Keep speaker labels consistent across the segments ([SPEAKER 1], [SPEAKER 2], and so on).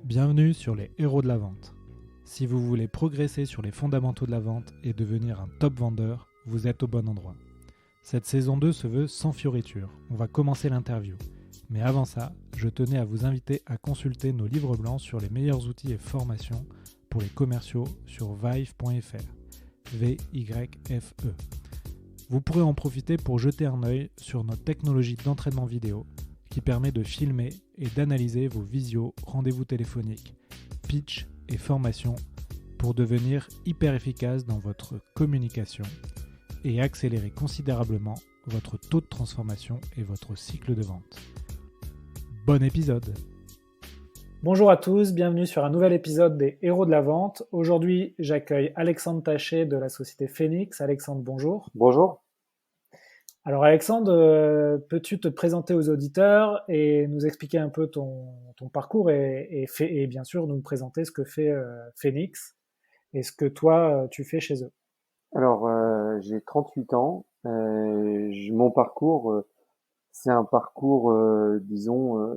[SPEAKER 1] Bienvenue sur les héros de la vente. Si vous voulez progresser sur les fondamentaux de la vente et devenir un top vendeur, vous êtes au bon endroit. Cette saison 2 se veut sans fioriture. On va commencer l'interview. Mais avant ça, je tenais à vous inviter à consulter nos livres blancs sur les meilleurs outils et formations pour les commerciaux sur vive.fr. V-Y-F-E. Vous pourrez en profiter pour jeter un œil sur notre technologie d'entraînement vidéo qui permet de filmer et d'analyser vos visios, rendez-vous téléphoniques, pitch et formations pour devenir hyper efficace dans votre communication et accélérer considérablement votre taux de transformation et votre cycle de vente. Bon épisode!
[SPEAKER 2] Bonjour à tous, bienvenue sur un nouvel épisode des Héros de la Vente. Aujourd'hui, j'accueille Alexandre Taché de la société Phoenix. Alexandre, bonjour.
[SPEAKER 3] Bonjour.
[SPEAKER 2] Alors Alexandre, peux-tu te présenter aux auditeurs et nous expliquer un peu ton parcours et bien sûr nous présenter ce que fait Phoenix et ce que toi tu fais chez eux?
[SPEAKER 3] Alors, j'ai 38 ans. Mon parcours, c'est un parcours, disons,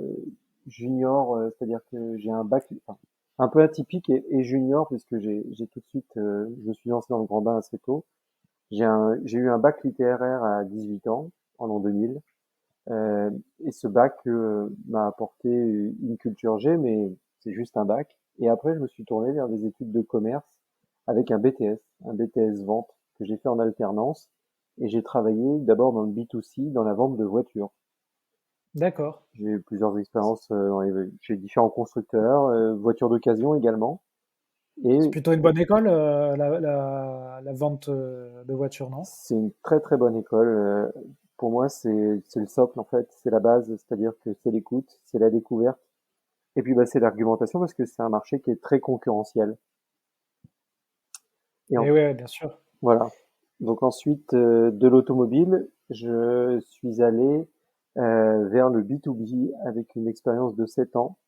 [SPEAKER 3] junior, c'est-à-dire que j'ai un bac enfin, un peu atypique et junior puisque j'ai tout de suite, je me suis lancé dans le grand bain assez tôt. J'ai eu un bac littéraire à 18 ans, en l'an 2000. Et ce bac m'a apporté une culture G, mais c'est juste un bac. Et après, je me suis tourné vers des études de commerce avec un BTS vente que j'ai fait en alternance. Et j'ai travaillé d'abord dans le B2C, dans la vente de voitures.
[SPEAKER 2] D'accord.
[SPEAKER 3] J'ai eu plusieurs expériences chez différents constructeurs, voitures d'occasion également.
[SPEAKER 2] C'est
[SPEAKER 3] Et
[SPEAKER 2] plutôt une bonne école, la vente de voitures, non?
[SPEAKER 3] c'est une très très bonne école. Pour moi, c'est le socle en fait, c'est la base, c'est-à-dire que c'est l'écoute, c'est la découverte. Et puis bah, c'est l'argumentation parce que c'est un marché qui est très concurrentiel. Et
[SPEAKER 2] Eh oui, bien sûr.
[SPEAKER 3] voilà. Donc ensuite, de l'automobile, je suis allé vers le B2B avec une expérience de 7 ans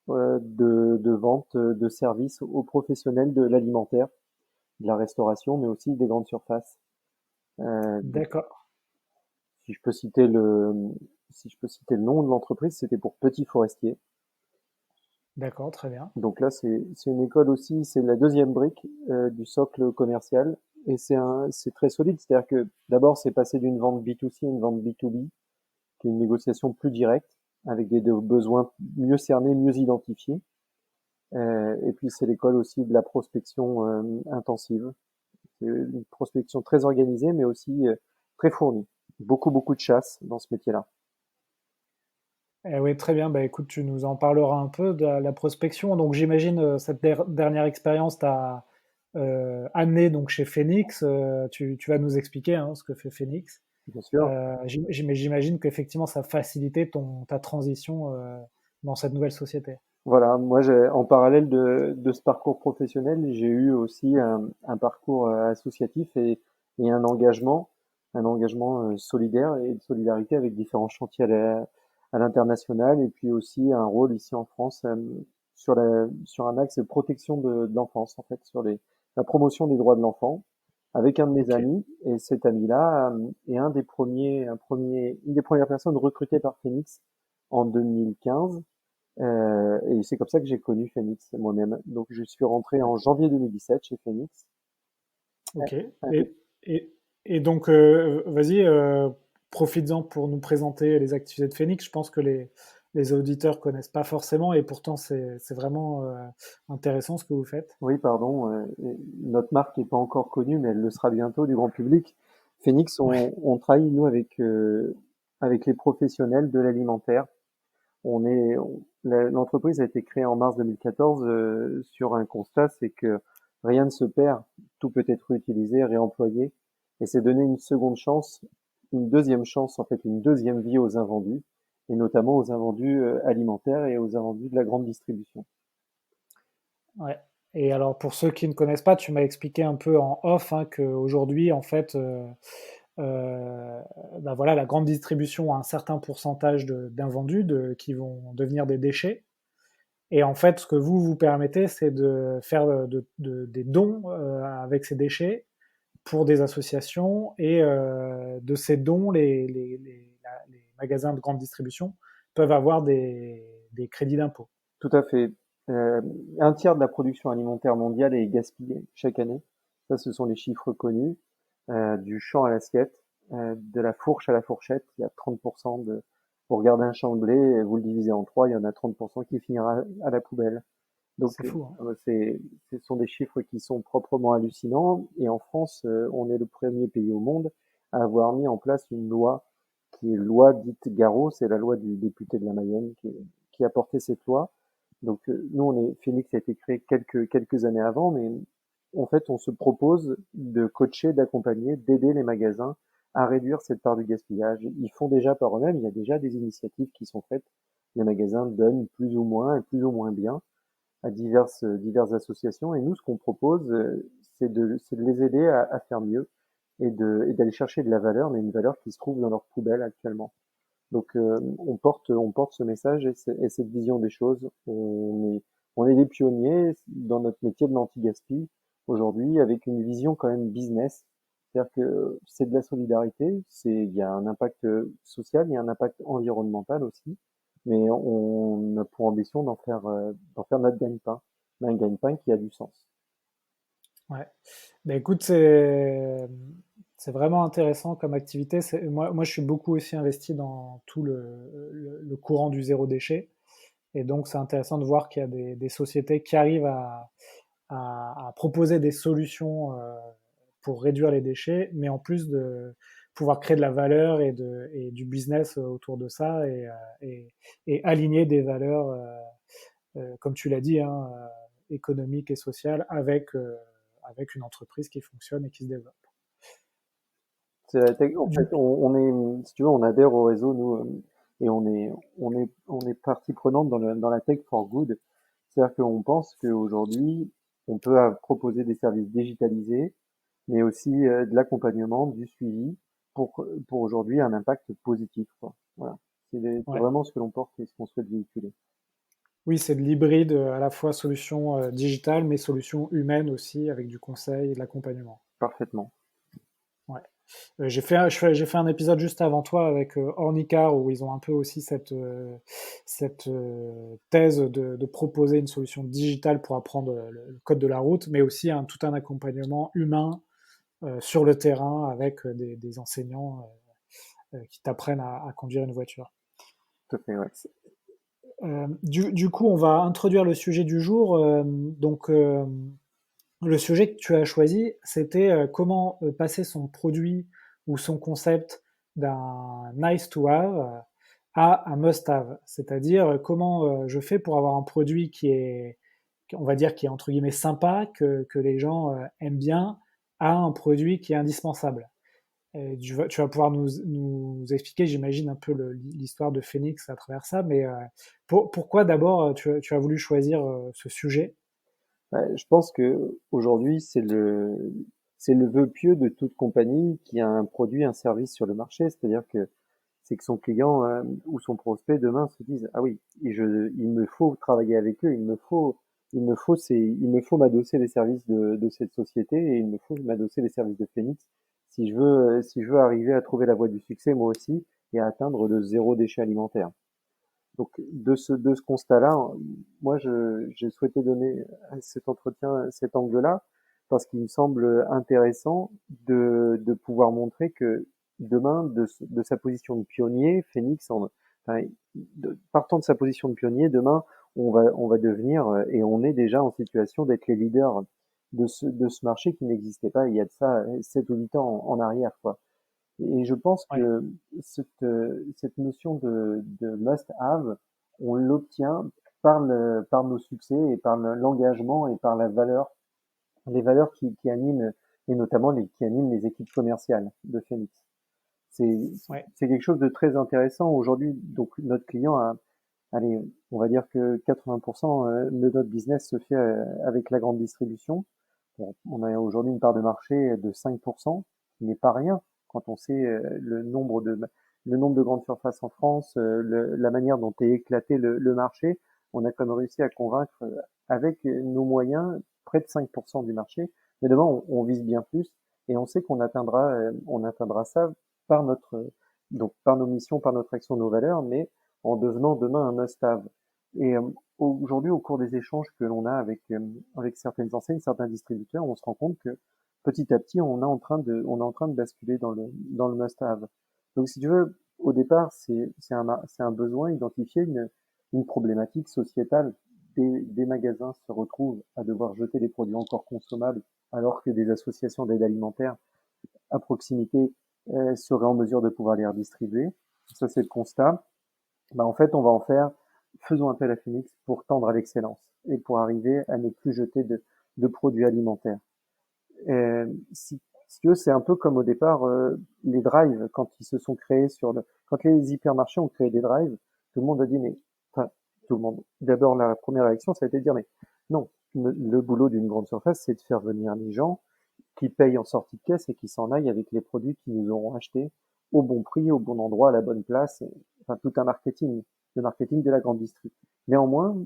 [SPEAKER 3] de vente de services aux professionnels de l'alimentaire, de la restauration, mais aussi des grandes surfaces. Donc,
[SPEAKER 2] D'accord.
[SPEAKER 3] si je peux citer si je peux citer le nom de l'entreprise, c'était pour Petit Forestier.
[SPEAKER 2] D'accord, très bien.
[SPEAKER 3] Donc là, c'est une école aussi, c'est la deuxième brique du socle commercial et c'est très solide. C'est-à-dire que d'abord, c'est passé d'une vente B2C à une vente B2B, qui est une négociation plus directe avec des besoins mieux cernés, mieux identifiés. Et puis c'est l'école aussi de la prospection intensive. C'est une prospection très organisée, mais aussi très fournie. Beaucoup de chasse dans ce métier-là.
[SPEAKER 2] Eh oui, très bien. Bah, écoute, tu nous en parleras un peu de la prospection. Donc, j'imagine cette dernière expérience t'a amené donc chez Phoenix. Tu vas nous expliquer hein, ce que fait Phoenix.
[SPEAKER 3] Bien sûr.
[SPEAKER 2] Mais j'imagine qu'effectivement, ça a facilité ta transition dans cette nouvelle société.
[SPEAKER 3] Voilà, moi, en parallèle de ce parcours professionnel, j'ai eu aussi un parcours associatif et un engagement solidaire et de solidarité avec différents chantiers à l'international, et puis aussi un rôle ici en France sur un axe de protection de l'enfance, en fait, sur la promotion des droits de l'enfant, avec un de mes
[SPEAKER 2] Ok.
[SPEAKER 3] amis, et cet ami-là est une des premières personnes recrutées par Phoenix en 2015. Et c'est comme ça que j'ai connu Phoenix moi-même. Donc je suis rentré en janvier 2017 chez Phoenix.
[SPEAKER 2] Ok.
[SPEAKER 3] Avec-
[SPEAKER 2] Et donc, vas-y, profites-en pour nous présenter les activités de Phoenix. Je pense que les auditeurs connaissent pas forcément et pourtant c'est vraiment intéressant ce que vous faites.
[SPEAKER 3] Oui, pardon, notre marque n'est pas encore connue, mais elle le sera bientôt du grand public. Phoenix,
[SPEAKER 2] Ouais.
[SPEAKER 3] on travaille nous avec les professionnels de l'alimentaire. L'entreprise a été créée en mars 2014 sur un constat, c'est que rien ne se perd, tout peut être utilisé, réemployé, et c'est donner une seconde chance, une deuxième chance, en fait, une deuxième vie aux invendus, et notamment aux invendus alimentaires et aux invendus de la grande distribution.
[SPEAKER 2] Ouais. Et alors, pour ceux qui ne connaissent pas, tu m'as expliqué un peu en off hein, qu'aujourd'hui, en fait, euh, bah voilà, la grande distribution a un certain pourcentage d'invendus qui vont devenir des déchets. Et en fait, ce que vous permettez, c'est de faire des dons avec ces déchets pour des associations. Et de ces dons, les magasins de grande distribution peuvent avoir des crédits d'impôt.
[SPEAKER 3] Tout à fait. euh, un tiers de la production alimentaire mondiale est gaspillée chaque année. Ça, ce sont les chiffres connus. Du champ à l'assiette, de la fourche à la fourchette, il y a 30% de... Vous regardez un champ de blé, vous le divisez en trois, il y en a 30% qui finira à la poubelle. Donc,
[SPEAKER 2] C'est fou, hein.
[SPEAKER 3] ce sont des chiffres qui sont proprement hallucinants. Et en France, on est le premier pays au monde à avoir mis en place une loi qui est loi dite Garot, c'est la loi du député de la Mayenne qui a porté cette loi. Donc, nous, Phoenix a été créé quelques années avant, mais en fait, on se propose de coacher, d'accompagner, d'aider les magasins à réduire cette part du gaspillage. Ils font déjà par eux-mêmes, il y a déjà des initiatives qui sont faites. Les magasins donnent plus ou moins et plus ou moins bien à diverses associations. Et nous, ce qu'on propose, c'est de les aider à faire mieux et d'aller chercher de la valeur, mais une valeur qui se trouve dans leur poubelle actuellement. Donc, on porte ce message et cette vision des choses. On est des pionniers dans notre métier de l'anti-gaspi aujourd'hui, avec une vision quand même business. C'est-à-dire que c'est de la solidarité, il y a un impact social, il y a un impact environnemental aussi, mais on a pour ambition d'en faire notre gagne-pain, mais un gagne-pain qui a du sens.
[SPEAKER 2] Ouais. Ben écoute, c'est vraiment intéressant comme activité. Moi, je suis beaucoup aussi investi dans tout le courant du zéro déchet. Et donc, c'est intéressant de voir qu'il y a des sociétés qui arrivent à proposer des solutions pour réduire les déchets, mais en plus de pouvoir créer de la valeur et du business autour de ça et aligner des valeurs, comme tu l'as dit, hein, économiques et sociales avec une entreprise qui fonctionne et qui se développe.
[SPEAKER 3] En
[SPEAKER 2] Du,
[SPEAKER 3] fait, si tu veux, on adhère au réseau, nous, et on est partie prenante dans la tech for good. C'est-à-dire qu'on pense qu'aujourd'hui, on peut proposer des services digitalisés, mais aussi de l'accompagnement, du suivi, pour aujourd'hui un impact positif, quoi. Voilà. C'est
[SPEAKER 2] ouais.
[SPEAKER 3] vraiment ce que l'on porte et ce qu'on souhaite véhiculer.
[SPEAKER 2] Oui, c'est de l'hybride, à la fois solution digitale, mais solution humaine aussi, avec du conseil et de l'accompagnement.
[SPEAKER 3] Parfaitement.
[SPEAKER 2] Ouais. J'ai fait un épisode juste avant toi avec Ornicar où ils ont un peu aussi cette thèse de proposer une solution digitale pour apprendre le code de la route, mais aussi tout un accompagnement humain sur le terrain avec des enseignants qui t'apprennent à conduire une voiture.
[SPEAKER 3] Tout à fait, ouais.
[SPEAKER 2] Du coup, on va introduire le sujet du jour. Le sujet que tu as choisi, c'était comment passer son produit ou son concept d'un nice to have à un must have. C'est-à-dire comment je fais pour avoir un produit qui est, on va dire, qui est entre guillemets sympa, que les gens aiment bien, à un produit qui est indispensable. Et tu vas pouvoir nous expliquer, j'imagine, un peu l'histoire de Phoenix à travers ça, mais pourquoi d'abord tu as voulu choisir ce sujet?
[SPEAKER 3] Ouais, je pense que aujourd'hui, c'est le vœu pieux de toute compagnie qui a un produit, un service sur le marché. C'est-à-dire que c'est que son client ou son prospect demain se dise ah oui, il me faut travailler avec eux, il me faut m'adosser les services de cette société et il me faut m'adosser les services de Phoenix si je veux arriver à trouver la voie du succès moi aussi et à atteindre le zéro déchet alimentaire. Donc de ce constat-là, moi j'ai souhaité donner à cet entretien cet angle-là parce qu'il me semble intéressant de pouvoir montrer que demain, de sa position de pionnier, Phoenix, enfin, partant de sa position de pionnier, demain, on va devenir, et on est déjà en situation d'être les leaders de ce marché qui n'existait pas il y a de ça 7 ou 8 ans en arrière, quoi. Et je pense
[SPEAKER 2] Ouais.
[SPEAKER 3] que cette notion de must-have, on l'obtient par nos succès et par l'engagement et par les valeurs qui animent, et notamment qui animent les équipes commerciales de Phoenix. C'est,
[SPEAKER 2] Ouais.
[SPEAKER 3] c'est quelque chose de très intéressant aujourd'hui. Donc, notre client allez, on va dire que 80% de notre business se fait avec la grande distribution. Bon, on a aujourd'hui une part de marché de 5%, qui n'est pas rien quand on sait le nombre de grandes surfaces en France, la manière dont est éclaté le marché. On a quand même réussi à convaincre avec nos moyens près de 5% du marché. Mais demain, on vise bien plus et on sait qu'on atteindra ça par donc par nos missions, par notre action, nos valeurs, mais en devenant demain un must-have. Et aujourd'hui, au cours des échanges que l'on a avec certaines enseignes, certains distributeurs, on se rend compte que petit à petit, on est en train de basculer dans le must-have. Donc, si tu veux, au départ, c'est un besoin identifié, une problématique sociétale. Des magasins se retrouvent à devoir jeter des produits encore consommables, alors que des associations d'aide alimentaire à proximité seraient en mesure de pouvoir les redistribuer. Ça, c'est le constat. Bah, en fait, on va en faire, faisons appel à Phoenix pour tendre à l'excellence et pour arriver à ne plus jeter de produits alimentaires. Si tu veux, c'est un peu comme au départ les drives quand ils se sont créés quand les hypermarchés ont créé des drives, tout le monde a dit mais, enfin tout le monde. D'abord la première réaction ça a été de dire mais non, le boulot d'une grande surface c'est de faire venir les gens qui payent en sortie de caisse et qui s'en aillent avec les produits qu'ils nous auront achetés au bon prix, au bon endroit, à la bonne place. Enfin, tout un marketing, le marketing de la grande distrie. Néanmoins,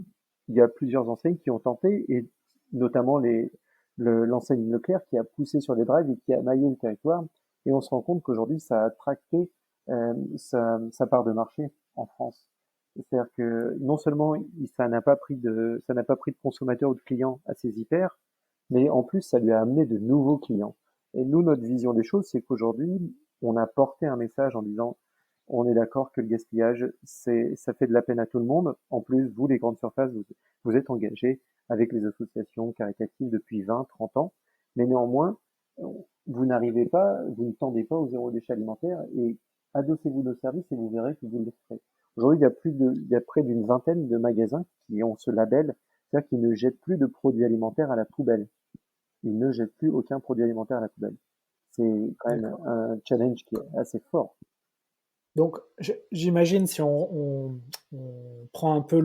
[SPEAKER 3] il y a plusieurs enseignes qui ont tenté, et notamment l'enseigne Leclerc qui a poussé sur les drives et qui a maillé le territoire. Et on se rend compte qu'aujourd'hui, ça a tracté sa part de marché en France. C'est-à-dire que non seulement ça n'a pas pris de consommateurs ou de clients à ces hyper, mais en plus, ça lui a amené de nouveaux clients. Et nous, notre vision des choses, c'est qu'aujourd'hui, on a porté un message en disant, on est d'accord que le gaspillage, ça fait de la peine à tout le monde. En plus, vous, les grandes surfaces, vous êtes engagés avec les associations caritatives depuis 20, 30 ans. Mais néanmoins, vous n'arrivez pas, vous ne tendez pas au zéro déchet alimentaire et adossez-vous nos services et vous verrez que vous le ferez. Aujourd'hui, il y a près d'une vingtaine de magasins qui ont ce label, c'est-à-dire qu'ils ne jettent plus de produits alimentaires à la poubelle. Ils ne jettent plus aucun produit alimentaire à la poubelle. C'est quand même
[SPEAKER 2] D'accord.
[SPEAKER 3] un challenge qui est assez fort.
[SPEAKER 2] Donc, j'imagine si on prend un peu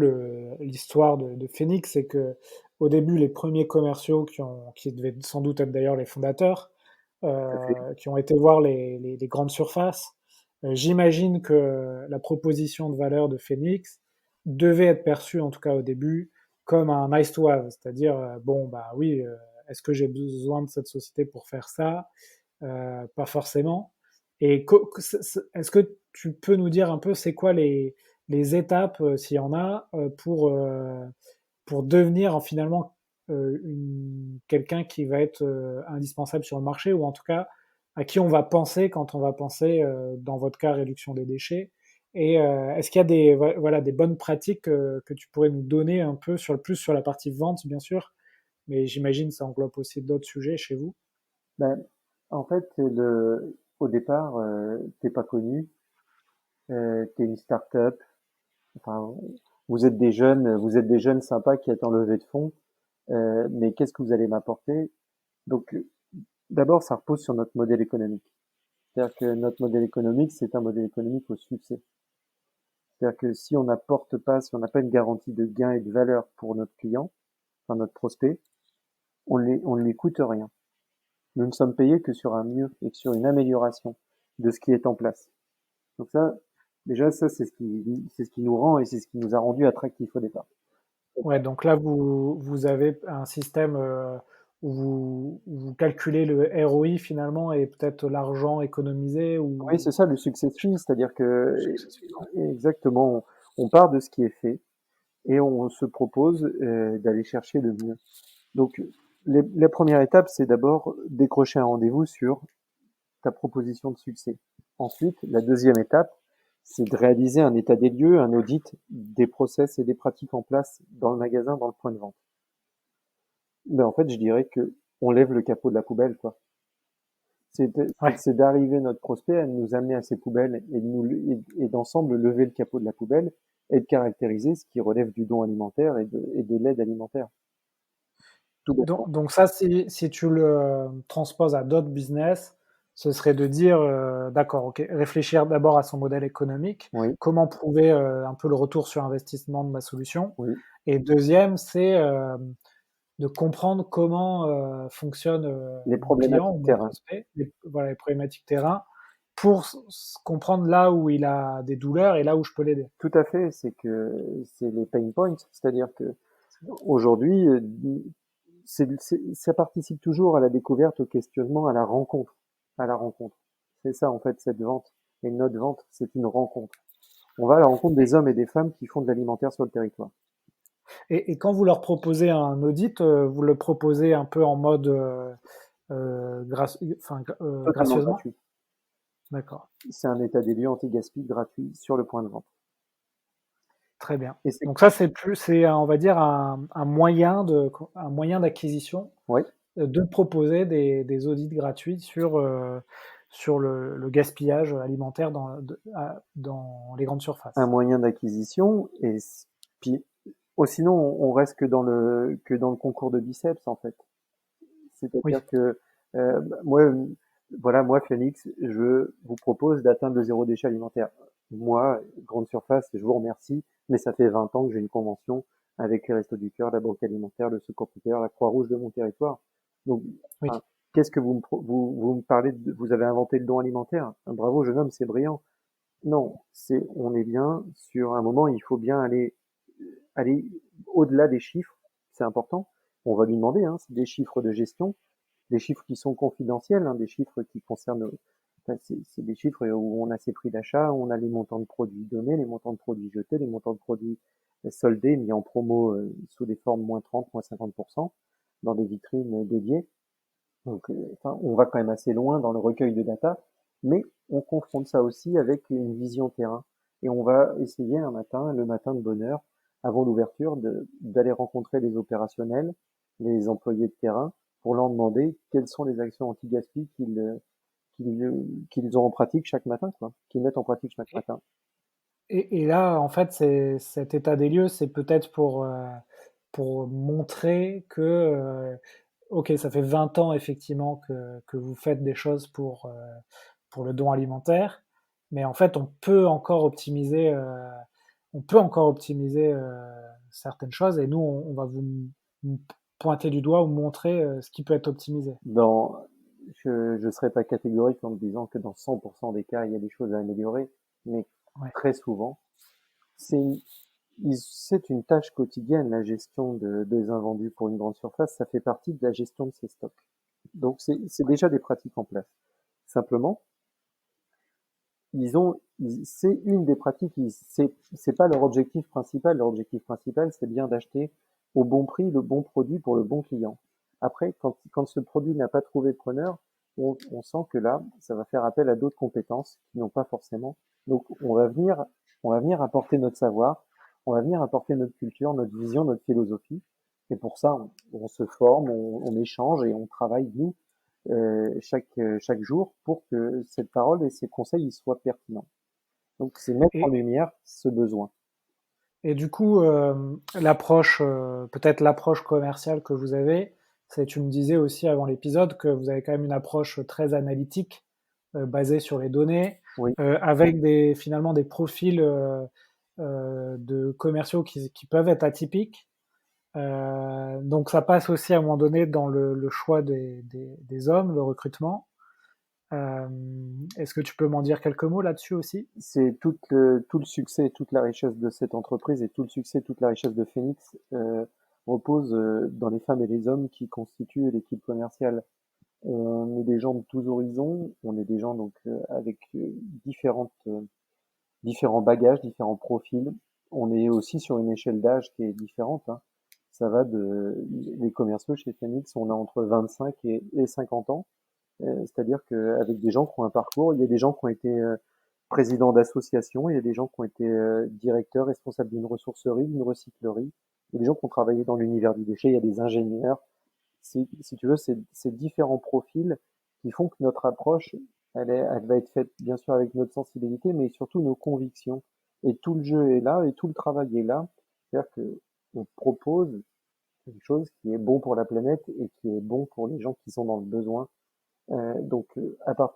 [SPEAKER 2] l'histoire de Phoenix, c'est que au début, les premiers commerciaux qui devaient sans doute être d'ailleurs les fondateurs,
[SPEAKER 3] Tout à fait.
[SPEAKER 2] qui ont été voir les grandes surfaces, j'imagine que la proposition de valeur de Phoenix devait être perçue, en tout cas au début, comme un nice to have, c'est-à-dire, bon, bah oui, est-ce que j'ai besoin de cette société pour faire ça? Pas forcément. Et est-ce que tu peux nous dire un peu c'est quoi les étapes, s'il y en a, pour devenir finalement quelqu'un qui va être indispensable sur le marché, ou en tout cas à qui on va penser quand on va penser, dans votre cas, réduction des déchets. Et est-ce qu'il y a voilà, des bonnes pratiques que tu pourrais nous donner un peu plus sur la partie vente, bien sûr, mais j'imagine que ça englobe aussi d'autres sujets chez vous.
[SPEAKER 3] Ben, en fait, au départ, t'es pas connu, t'es une start-up. Enfin, vous êtes des jeunes sympas qui attendent levée de fonds. Mais qu'est-ce que vous allez m'apporter? Donc, d'abord, ça repose sur notre modèle économique. C'est-à-dire que notre modèle économique, c'est un modèle économique au succès. C'est-à-dire que si on n'a pas une garantie de gain et de valeur pour notre client, enfin notre prospect, on ne lui coûte rien. Nous ne sommes payés que sur un mieux et que sur une amélioration de ce qui est en place. Donc ça, déjà, ça, c'est ce qui nous rend et c'est ce qui nous a rendu attractifs au départ.
[SPEAKER 2] Ouais, donc là, vous avez un système où vous calculez le ROI finalement et peut-être l'argent économisé
[SPEAKER 3] Oui,
[SPEAKER 2] ou
[SPEAKER 3] c'est ça, le success fee, c'est-à-dire que,
[SPEAKER 2] successivement.
[SPEAKER 3] exactement, on part de ce qui est fait et on se propose d'aller chercher le mieux. Donc, la première étape, c'est d'abord décrocher un rendez-vous sur ta proposition de succès. Ensuite, la deuxième étape, c'est de réaliser un état des lieux, un audit des process et des pratiques en place dans le magasin, dans le point de vente. Mais en fait, je dirais que on lève le capot de la poubelle, quoi. C'est
[SPEAKER 2] Ouais.
[SPEAKER 3] c'est d'arriver notre prospect à nous amener à ces poubelles et, et d'ensemble lever le capot de la poubelle et de caractériser ce qui relève du don alimentaire et de l'aide alimentaire. Tout bêtement.
[SPEAKER 2] Donc ça, si tu le transposes à d'autres business, ce serait de dire, d'accord, ok, réfléchir d'abord à son modèle économique,
[SPEAKER 3] Oui,
[SPEAKER 2] comment prouver un peu le retour sur investissement de ma solution.
[SPEAKER 3] oui.
[SPEAKER 2] Et deuxième, c'est de comprendre comment fonctionne
[SPEAKER 3] Les
[SPEAKER 2] mon client ou
[SPEAKER 3] problématiques
[SPEAKER 2] mon
[SPEAKER 3] terrain.
[SPEAKER 2] prospect, voilà, les problématiques terrain, pour comprendre là où il a des douleurs et là où je peux l'aider.
[SPEAKER 3] Tout à fait, c'est que c'est les pain points, c'est-à-dire que aujourd'hui, ça participe toujours à la découverte, au questionnement, à la rencontre. C'est ça en fait cette vente. Et notre vente, c'est une rencontre. On va à la rencontre des hommes et des femmes qui font de l'alimentaire sur le territoire.
[SPEAKER 2] Et quand vous leur proposez un audit, vous le proposez un peu en mode
[SPEAKER 3] Totalement
[SPEAKER 2] gracieusement?
[SPEAKER 3] gratuit.
[SPEAKER 2] D'accord,
[SPEAKER 3] C'est un état des lieux anti-gaspi gratuit sur le point de vente.
[SPEAKER 2] très bien.
[SPEAKER 3] Et c'est,
[SPEAKER 2] Donc ça, c'est on va dire un moyen d'acquisition,
[SPEAKER 3] ouais,
[SPEAKER 2] de proposer des audits gratuits sur le gaspillage alimentaire dans les grandes
[SPEAKER 3] un
[SPEAKER 2] surfaces.
[SPEAKER 3] moyen d'acquisition. Puis, sinon, on reste que dans le concours de biceps, en fait.
[SPEAKER 2] Oui,
[SPEAKER 3] C'est-à-dire que moi, voilà, moi, Phoenix, je vous propose d'atteindre le zéro déchet alimentaire. Moi, grande surface, je vous remercie, mais ça fait 20 ans que j'ai une convention avec les Restos du Cœur, la Banque Alimentaire, le Secours Populaire, la Croix-Rouge de mon territoire. Donc,
[SPEAKER 2] oui.
[SPEAKER 3] enfin, qu'est-ce que vous me parlez vous avez inventé le don alimentaire? Bravo, jeune homme, c'est brillant. Non, on est bien sur un moment, il faut bien aller au-delà des chiffres, c'est important. On va lui demander, hein, c'est des chiffres de gestion, des chiffres qui sont confidentiels, hein, des chiffres qui concernent, enfin, c'est des chiffres où on a ses prix d'achat, on a les montants de produits donnés, les montants de produits jetés, les montants de produits soldés, mis en promo sous des formes moins 30, moins 50%, dans des vitrines dédiées. Donc, enfin, on va quand même assez loin dans le recueil de data, mais on confronte ça aussi avec une vision terrain. Et on va essayer un matin, le matin de bonne heure, avant l'ouverture, d'aller rencontrer les opérationnels, les employés de terrain, pour leur demander quelles sont les actions anti-gaspi qu'ils ont en pratique chaque matin, quoi, qu'ils mettent en pratique chaque matin.
[SPEAKER 2] Et là, en fait, cet état des lieux, c'est peut-être pour montrer que, OK, ça fait 20 ans effectivement que vous faites des choses pour le don alimentaire, mais en fait, on peut encore optimiser certaines choses, et nous, on va vous pointer du doigt ou montrer ce qui peut être optimisé.
[SPEAKER 3] Dans, je ne serais pas catégorique en disant que dans 100% des cas, il y a des choses à améliorer, mais
[SPEAKER 2] Ouais.
[SPEAKER 3] très souvent, c'est une, c'est une tâche quotidienne, la gestion des invendus pour une grande surface, ça fait partie de la gestion de ses stocks. Donc c'est déjà des pratiques en place. Simplement, c'est une des pratiques, c'est pas leur objectif principal. Leur objectif principal, c'est bien d'acheter au bon prix le bon produit pour le bon client. Après, quand ce produit n'a pas trouvé de preneur, on sent que là, ça va faire appel à d'autres compétences qui n'ont pas forcément. Donc, on va venir apporter notre savoir, on va venir apporter notre culture, notre vision, notre philosophie. Et pour ça, on se forme, on échange et on travaille, nous, chaque jour pour que cette parole et ces conseils ils soient pertinents. Donc c'est mettre en
[SPEAKER 2] Et,
[SPEAKER 3] lumière ce besoin.
[SPEAKER 2] et du coup, peut-être l'approche commerciale que vous avez, c'est, tu me disais aussi avant l'épisode que vous avez quand même une approche très analytique, basée sur les données,
[SPEAKER 3] Oui,
[SPEAKER 2] avec finalement des profils de commerciaux qui peuvent être atypiques. Donc ça passe aussi à un moment donné dans le choix des hommes, le recrutement. Euh, Est-ce que tu peux m'en dire quelques mots là-dessus aussi?
[SPEAKER 3] c'est tout le succès et toute la richesse de cette entreprise et tout le succès, toute la richesse de Phoenix repose dans les femmes et les hommes qui constituent l'équipe commerciale. On est des gens de tous horizons, on est des gens donc avec différents bagages, différents profils. On est aussi sur une échelle d'âge qui est différente, hein. Ça va les commerciaux chez Phoenix, on a entre 25 et 50 ans. C'est-à-dire qu'avec des gens qui ont un parcours, il y a des gens qui ont été présidents d'associations, il y a des gens qui ont été directeurs, responsables d'une ressourcerie, d'une recyclerie, il y a des gens qui ont travaillé dans l'univers du déchet, il y a des ingénieurs. Si tu veux, c'est différents profils qui font que notre approche, elle va être faite bien sûr avec notre sensibilité, mais surtout nos convictions. Et tout le jeu est là, et tout le travail est là. C'est-à-dire que on propose quelque chose qui est bon pour la planète et qui est bon pour les gens qui sont dans le besoin. Donc, à part,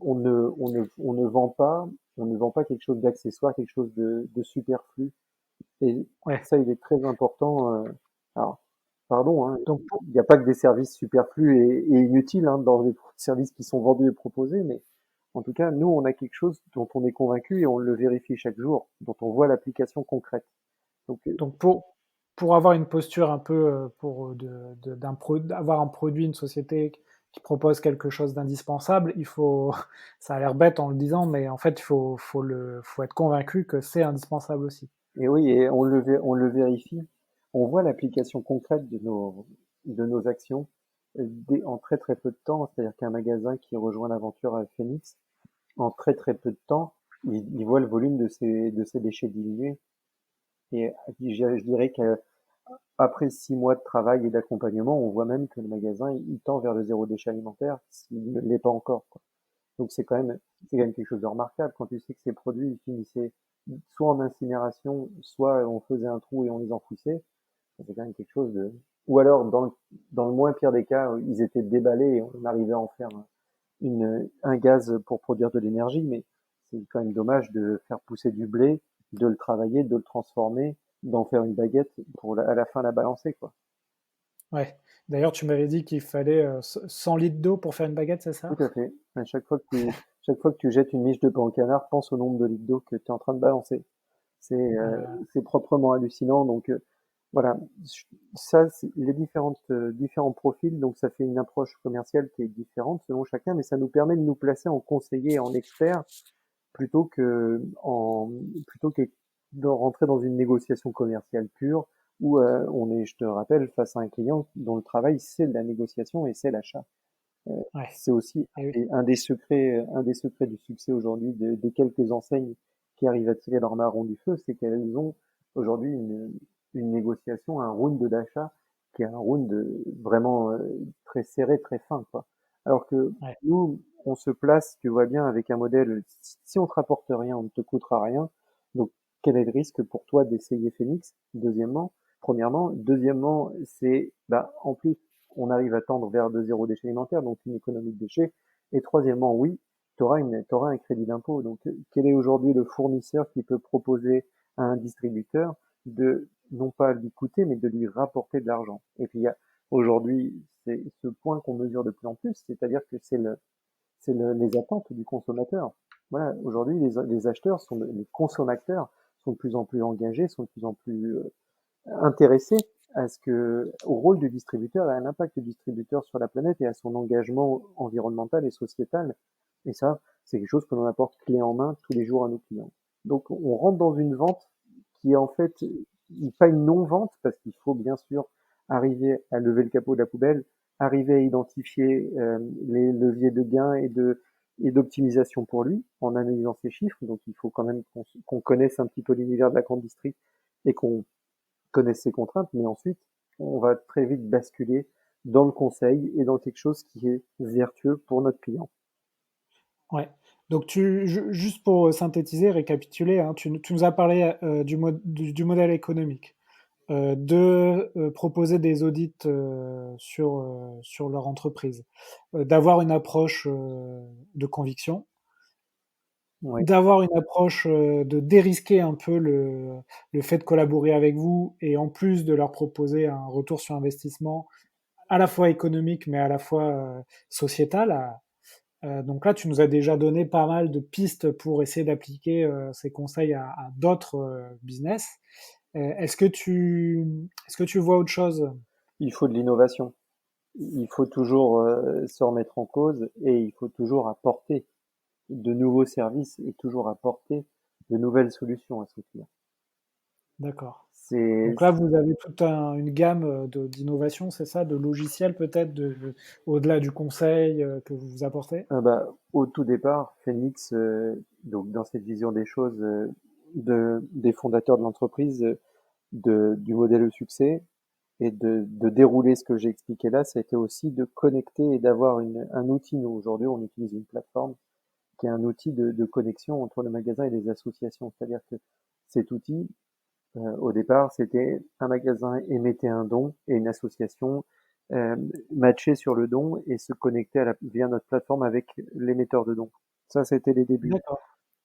[SPEAKER 3] on ne vend pas quelque chose d'accessoire, quelque chose de superflu. Et
[SPEAKER 2] Ouais.
[SPEAKER 3] ça, il est très important. Alors, pardon, hein,
[SPEAKER 2] Donc
[SPEAKER 3] il n'y a pas que des services superflus et inutiles hein, dans les services qui sont vendus et proposés, mais en tout cas, nous, on a quelque chose dont on est convaincu et on le vérifie chaque jour, dont on voit l'application concrète. Donc,
[SPEAKER 2] Donc pour avoir une posture un peu avoir un produit, une société qui propose quelque chose d'indispensable, ça a l'air bête en le disant, mais en fait faut être convaincu que c'est indispensable aussi.
[SPEAKER 3] Et oui, et on le vérifie. On voit l'application concrète de nos actions en très très peu de temps. C'est-à-dire qu'un magasin qui rejoint l'aventure à Phoenix, en très très peu de temps, il voit le volume de ses déchets diminuer. Et je dirais qu'après 6 mois de travail et d'accompagnement, on voit même que le magasin, il tend vers le zéro déchet alimentaire s'il ne l'est pas encore, quoi. Donc c'est quand même quelque chose de remarquable quand tu sais que ces produits ils finissaient soit en incinération, soit on faisait un trou et on les enfouissait. C'est quand même quelque chose de. Ou alors dans le moins pire des cas, ils étaient déballés et on arrivait à en faire un gaz pour produire de l'énergie, mais c'est quand même dommage de faire pousser du blé, de le travailler, de le transformer, d'en faire une baguette pour à la fin la balancer, quoi.
[SPEAKER 2] Ouais. D'ailleurs, tu m'avais dit qu'il fallait 100 litres d'eau pour faire une baguette, c'est
[SPEAKER 3] Tout
[SPEAKER 2] ça?
[SPEAKER 3] à fait. Chaque fois que tu jettes une miche de pain au canard, pense au nombre de litres d'eau que tu es en train de balancer.
[SPEAKER 2] Euh,
[SPEAKER 3] C'est proprement hallucinant. Donc voilà, ça, c'est les différents profils. Donc ça fait une approche commerciale qui est différente selon chacun, mais ça nous permet de nous placer en conseiller, en expert, plutôt que en plutôt que de rentrer dans une négociation commerciale pure où on est, je te rappelle, face à un client dont le travail c'est la négociation et c'est l'achat.
[SPEAKER 2] ouais.
[SPEAKER 3] C'est aussi
[SPEAKER 2] Et oui.
[SPEAKER 3] un des secrets du succès aujourd'hui des quelques enseignes qui arrivent à tirer leur marron du feu, c'est qu'elles ont aujourd'hui une négociation, un round d'achat qui est un round vraiment très serré, très fin, quoi. Alors que
[SPEAKER 2] Ouais.
[SPEAKER 3] nous, on se place, tu vois bien, avec un modèle, si on te rapporte rien, on ne te coûtera rien. Donc, quel est le risque pour toi d'essayer Phoenix? Deuxièmement, premièrement. Deuxièmement, c'est, bah, en plus, on arrive à tendre vers de zéro déchet alimentaire, donc une économie de déchets. Et troisièmement, oui, t'auras un crédit d'impôt. Donc, quel est aujourd'hui le fournisseur qui peut proposer à un distributeur de non pas lui coûter, mais de lui rapporter de l'argent? Et puis, il y a aujourd'hui, c'est ce point qu'on mesure de plus en plus, c'est-à-dire que les attentes du consommateur. Voilà, aujourd'hui, les acheteurs les consommateurs sont de plus en plus engagés, sont de plus en plus intéressé au rôle du distributeur et à l'impact du distributeur sur la planète et à son engagement environnemental et sociétal. Et ça, c'est quelque chose que l'on apporte clé en main tous les jours à nos clients. Donc, on rentre dans une vente qui est en fait pas une non-vente parce qu'il faut bien sûr arriver à lever le capot de la poubelle, arriver à identifier les leviers de gain et d'optimisation pour lui en analysant ses chiffres. Donc, il faut quand même qu'on connaisse un petit peu l'univers de la grande distrie et qu'on connaissent ses contraintes, mais ensuite, on va très vite basculer dans le conseil et dans quelque chose qui est vertueux pour notre client.
[SPEAKER 2] Ouais. Donc, juste pour synthétiser, récapituler, hein, tu nous as parlé du modèle économique, de proposer des audits sur leur entreprise, d'avoir une approche de conviction,
[SPEAKER 3] Ouais.
[SPEAKER 2] d'avoir une approche de dérisquer un peu le fait de collaborer avec vous et en plus de leur proposer un retour sur investissement à la fois économique mais à la fois sociétal. Donc là, tu nous as déjà donné pas mal de pistes pour essayer d'appliquer ces conseils à d'autres business. Est-ce que tu vois autre chose?
[SPEAKER 3] Il faut de l'innovation. Il faut toujours se remettre en cause et il faut toujours apporter de nouveaux services et toujours apporter de nouvelles solutions à ce client.
[SPEAKER 2] D'accord.
[SPEAKER 3] C'est
[SPEAKER 2] Donc là, vous avez toute une gamme d'innovation, c'est ça, de logiciels peut-être, au-delà du conseil que vous vous apportez?
[SPEAKER 3] bah, au tout départ, Phoenix, donc dans cette vision des choses des fondateurs de l'entreprise, du modèle au succès, et de dérouler ce que j'ai expliqué là, ça a été aussi de connecter et d'avoir un outil. Nous, aujourd'hui, on utilise une plateforme qui est un outil de connexion entre le magasin et les associations. C'est-à-dire que cet outil, au départ, c'était un magasin émettait un don et une association euh, matchait sur le don et se connectait via notre plateforme avec l'émetteur de dons. Ça, c'était les débuts.
[SPEAKER 2] D'accord,